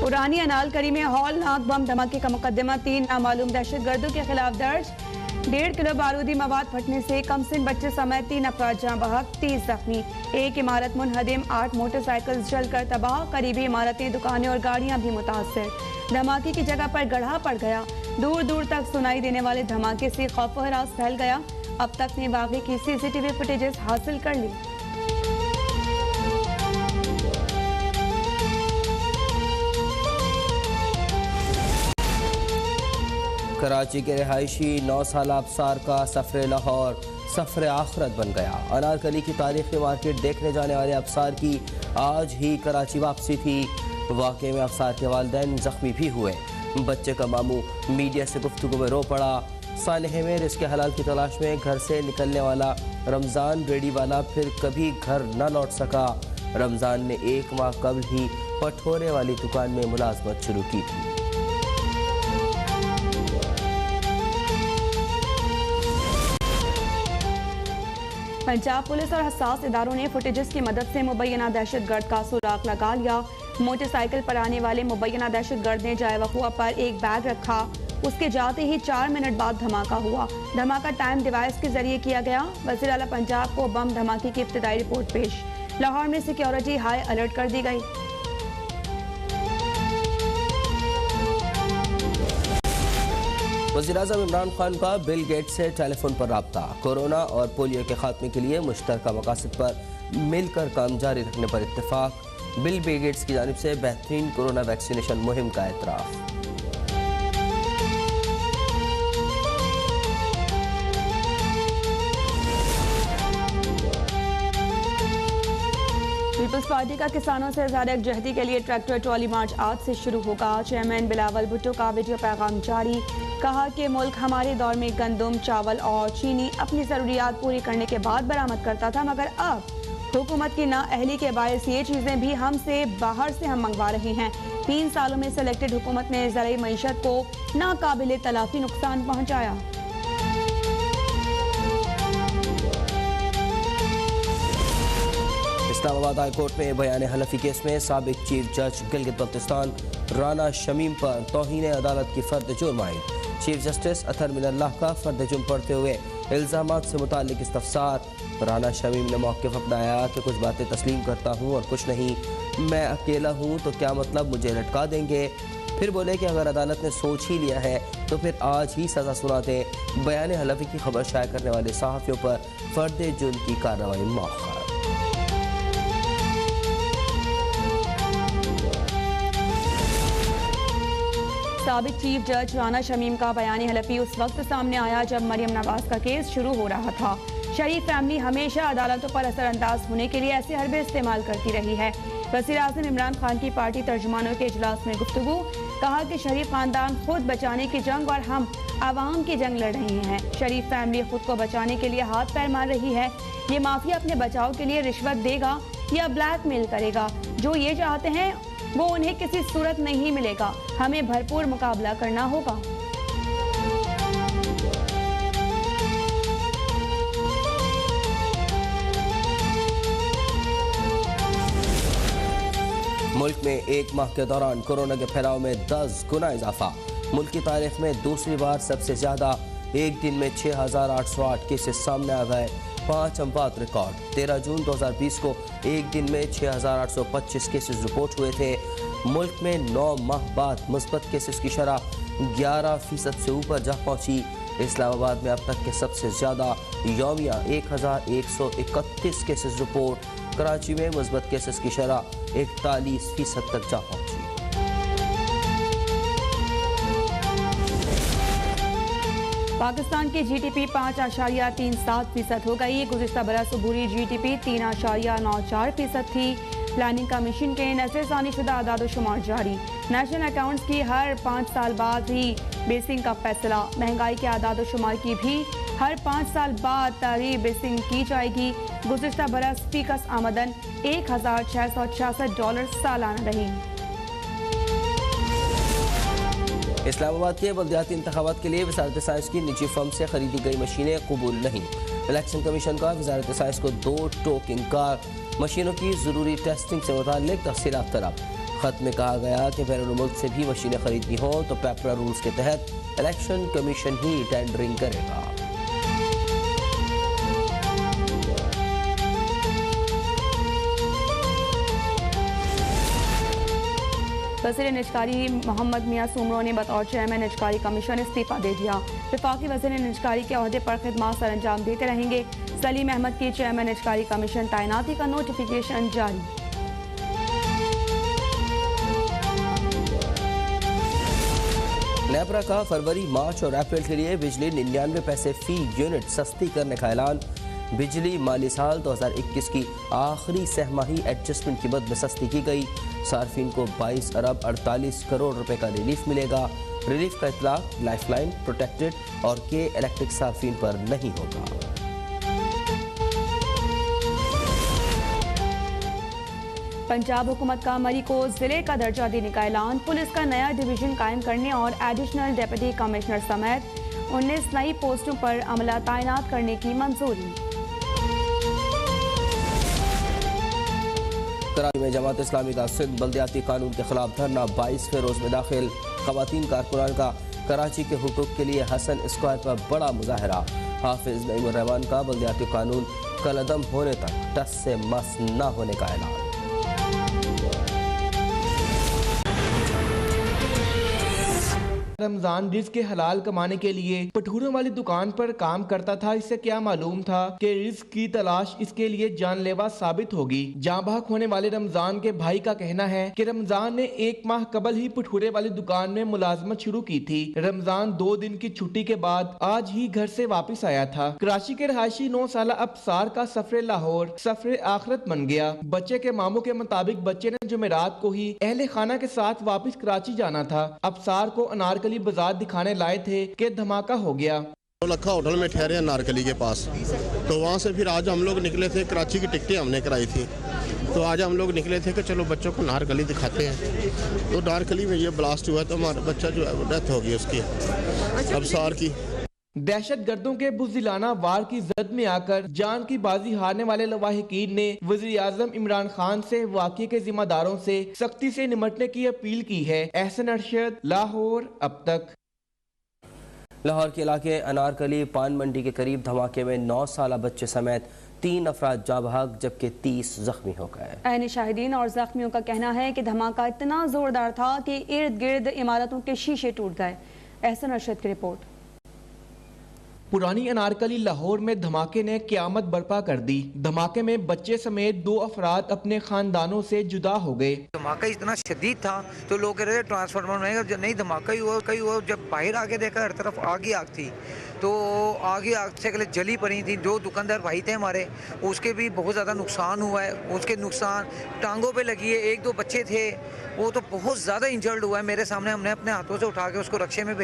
पुरानी अनालकरी में हौलनाक बम धमाके का मुकदमा 3 नामालूम दहशतगर्दों के खिलाफ दर्ज। 1.5 किलो बारूदी मवाद फटने से कमसिन बच्चे समेत 3 अफराद जाँ बहक, 30 जख्मी। एक इमारत मुनहदिम, 8 मोटरसाइकिल जलकर तबाह। करीबी इमारतें, दुकानें और गाड़ियां भी मुतासर। धमाके की जगह पर गड्ढा पड़ गया। दूर दूर तक सुनाई देने वाले धमाके से खौफ व हरास फैल गया। अब तक ने वाक़े की CCTV फुटेजेस हासिल कर ली। कराची के रिहायशी 9 साल अफसार का सफर लाहौर सफर आखरत बन गया। अनारकली की तारीखी मार्केट देखने जाने वाले अफसार की आज ही कराची वापसी थी। वाक़े में अफसार के वालिदैन जख्मी भी हुए। बच्चे का मामू मीडिया से गुफ्तगू में रो पड़ा। सानहे में रिज़्क़ हलाल की तलाश में घर से निकलने वाला रमज़ान रेडी वाला फिर कभी घर न लौट सका। रमज़ान ने 1 माह कबल ही पठोरे वाली दुकान में मुलाजमत शुरू की थी। पंजाब पुलिस और हसास इदारों ने फुटेजेस की मदद से मुबैना दहशतगर्द का सुराग लगा लिया। मोटरसाइकिल पर आने वाले मुबैना दहशतगर्द ने जाए वक़ुआ पर एक बैग रखा। उसके जाते ही 4 मिनट बाद धमाका हुआ। धमाका टाइम डिवाइस के जरिए किया गया। वज़ीर आला पंजाब को बम धमाके की इब्तिदाई रिपोर्ट पेश। लाहौर में सिक्योरिटी हाई अलर्ट कर दी गई। वज़ीर-ए-आज़म इमरान खान का बिल गेट्स से टेलीफोन पर राब्ता। कोरोना और पोलियो के खात्मे के लिए मुश्तरका मकासद पर मिलकर काम जारी रखने पर इत्तेफाक। बिल गेट्स की जानिब से बेहतरीन कोरोना वैक्सीनेशन मुहिम का एतराफ़। पीपल्स पार्टी का किसानों से इज़हार यकजहती के लिए ट्रैक्टर ट्रॉली मार्च आज से शुरू होगा। चेयरमैन बिलावल भुट्टो का वीडियो पैगाम जारी। कहा कि मुल्क हमारे दौर में गंदम, चावल और चीनी अपनी ज़रूरियात पूरी करने के बाद बरामद करता था, मगर अब हुकूमत की नाअहली के बायस ये चीज़ें भी हमसे बाहर से हम मंगवा रहे हैं। 3 सालों में सेलेक्टेड हुकूमत ने ज़राई मईशत को नाकाबिले तलाफी नुकसान पहुँचाया। इस्लामाबाद हाई कोर्ट में बयान हलफी केस में साबिक चीफ जज गिलगित बल्तिस्तान राना शमीम पर तौहीन अदालत की फर्द जुर्म आयद। चीफ जस्टिस अतर मिनल्लाह का फर्द जुर्म पढ़ते हुए इल्ज़ामात से मुताल्लिक इस्तफसार। राना शमीम ने मौक़िफ़ अपनाया कि कुछ बातें तस्लीम करता हूँ और कुछ नहीं। मैं अकेला हूँ तो क्या मतलब मुझे लटका देंगे। फिर बोले कि अगर अदालत ने सोच ही लिया है तो फिर आज ही सज़ा सुना दें। बयान हलफी की खबर शाया करने वाले सहाफ़ियों पर फर्द जुर्म की कार्रवाई मौखर। साबिक चीफ जज राना शमीम का बयान हलफी उस वक्त सामने आया जब मरियम नवाज का केस शुरू हो रहा था। शरीफ फैमिली हमेशा अदालतों पर असरअंदाज होने के लिए ऐसे हरबे इस्तेमाल करती रही है। वज़ीर-ए-आज़म इमरान खान की पार्टी तर्जुमानों के इजलास में गुफ्तगू। कहा कि शरीफ खानदान खुद बचाने की जंग और हम आवाम की जंग लड़ रहे हैं। शरीफ फैमिली खुद को बचाने के लिए हाथ पैर मार रही है। ये माफिया अपने बचाव के लिए रिश्वत देगा या ब्लैकमेल करेगा। जो ये चाहते हैं वो उन्हें किसी सूरत नहीं मिलेगा। हमें भरपूर मुकाबला करना होगा। मुल्क में 1 माह के दौरान कोरोना के फैलाव में 10 गुना इजाफा। मुल्क की तारीख में दूसरी बार सबसे ज्यादा एक दिन में 6,808 केसेस सामने आ गए। 5 अमवात रिकॉर्ड। 13 जून 2020 को एक दिन में 6,825 केसेस रिपोर्ट हुए थे। मुल्क में 9 माह बाद मुस्बत केसेस की शरह 11% से ऊपर जा पहुंची। इस्लामाबाद में अब तक के सबसे ज़्यादा यौमिया 1,131 केसेस रिपोर्ट। कराची में मुस्बत केसेस की शरह 41% तक जा पहुंची। पाकिस्तान की GDP 5.37% हो गई। गुज़िश्ता बरस अबूरी GDP 3.94% थी। प्लानिंग कमीशन के नज़रसानी शुदा आदादोशुमार जारी। नेशनल अकाउंट्स की हर 5 साल बाद ही बेसिंग का फैसला। महंगाई के आदादोशुमार की भी हर 5 साल बाद तारीख बेसिंग की जाएगी। गुज़िश्ता बरस फीकस आमदन $1,666 सालाना रही। इस्लामाबाद के बल्दियाती इंतखाबात के लिए वज़ारत साइंस की निजी फर्म से खरीदी गई मशीनें कबूल नहीं। इलेक्शन कमीशन का वज़ारत साइंस को 2 टोक इनकार। मशीनों की ज़रूरी टेस्टिंग से मुताल्लिक तफसीलात तलब। खत में कहा गया कि बैरून मुल्क से भी मशीनें खरीदनी हो तो पेपरा रूल्स के तहत इलेक्शन कमीशन ही टेंडरिंग करेगा। वज़ीर निजकारी मोहम्मद मियां सुमरो ने बतौर चेयरमैन निजकारी कमीशन इस्तीफा दे दिया। वफाकी वज़ीर निजकारी के अहदे पर खिदमत सर अंजाम देते रहेंगे। सलीम अहमद की चेयरमैन निजकारी कमीशन तैनाती का नोटिफिकेशन जारी। नेपरा का फरवरी, मार्च और अप्रैल के लिए बिजली 99 पैसे फी यूनिट सस्ती करने का ऐलान। बिजली माली साल 2021 की आखिरी सहमाही एडजस्टमेंट की मद में सस्ती की गई। सार्फिन को 22 अरब 48 करोड़ रुपए का रिलीफ मिलेगा। रिलीफ का इतलाक लाइफलाइन, प्रोटेक्टेड और के इलेक्ट्रिक सार्फिन पर नहीं होगा। पंजाब हुकूमत का मरी को जिले का दर्जा देने का ऐलान। पुलिस का नया डिवीजन कायम करने और एडिशनल डिप्टी कमिश्नर समेत 19 नई पोस्टों पर अमला तैनात करने की मंजूरी। कराची में जमात इस्लामी का सिंध बल्दियाती कानून के खिलाफ धरना 22 फेरोज में दाखिल। खवातीन कारकुनान का कराची के हुकूक के लिए हसन स्क्वायर पर बड़ा मुजाहरा। हाफिज नईमुर रहमान का बल्दियाती कानून कलअदम होने तक टस से मस न होने का ऐलान। रमजान रिज़्क के हलाल कमाने के लिए भटूरों वाली दुकान पर काम करता था। इससे क्या मालूम था कि रिज़्क की तलाश इसके लिए जानलेवा साबित होगी। जाँ बहक होने वाले रमजान के भाई का कहना है कि रमजान ने 1 माह कबल ही भटूरे वाली दुकान में मुलाजमत शुरू की थी। रमजान 2 दिन की छुट्टी के बाद आज ही घर से वापस आया था। कराची के रहायशी 9 साला अबसार का सफर लाहौर सफर आखिरत बन गया। बच्चे के मामू के मुताबिक बच्चे ने जुमेरात को ही अहले खाना के साथ वापस कराची जाना था। अबसार को अनारकली बाजार दिखाने लाए थे कि धमाका हो गया। लखा होटल में ठहरे नारकली के पास, तो वहाँ से फिर आज हम लोग निकले थे। कराची की टिकटें हमने कराई थी, तो आज हम लोग निकले थे कि चलो बच्चों को नारकली दिखाते हैं। तो नारकली में ये ब्लास्ट हुआ तो हमारा बच्चा जो है वो डेथ हो गई उसकी, अबसार की। दहशत गर्दों के बुज़दिलाना वार की जद में आकर जान की बाजी हारने वाले लवाहिकीन ने वज़ीर आज़म इमरान खान से वाक़ये के जिम्मेदारों से सख्ती से निमटने की अपील की है। एहसन अरशद, लाहौर अब तक। लाहौर के इलाके अनारकली पान मंडी के करीब धमाके में 9 साला बच्चे समेत 3 अफराद जाँ बहक जबकि 30 जख्मी हो गए। ऐन शाहिदीन और जख्मियों का कहना है कि धमाका इतना जोरदार था कि इर्द गिर्द इमारतों के शीशे टूट गए। एहसन अरशद की रिपोर्ट। पुरानी अनारकली लाहौर में धमाके ने क़यामत बर्पा कर दी। धमाके में बच्चे समेत 2 अफराद अपने खानदानों से जुदा हो गए। धमाका इतना शदीद था तो लोग कह रहे थे ट्रांसफार्मर में, जब नहीं धमाका ही हुआ कहीं हुआ। जब बाहर आके देखा हर तरफ आग ही आग थी, तो आग ही आग से पहले जली पड़ी थी। जो दुकानदार भाई थे हमारे, उसके भी बहुत ज़्यादा नुकसान हुआ है। उसके नुकसान टांगों पे लगी है। 1-2 बच्चे थे वो तो बहुत ज़्यादा इंजर्ड हुआ है। मेरे सामने हमने अपने हाथों से उठा के उसको रक्शे में भेजा।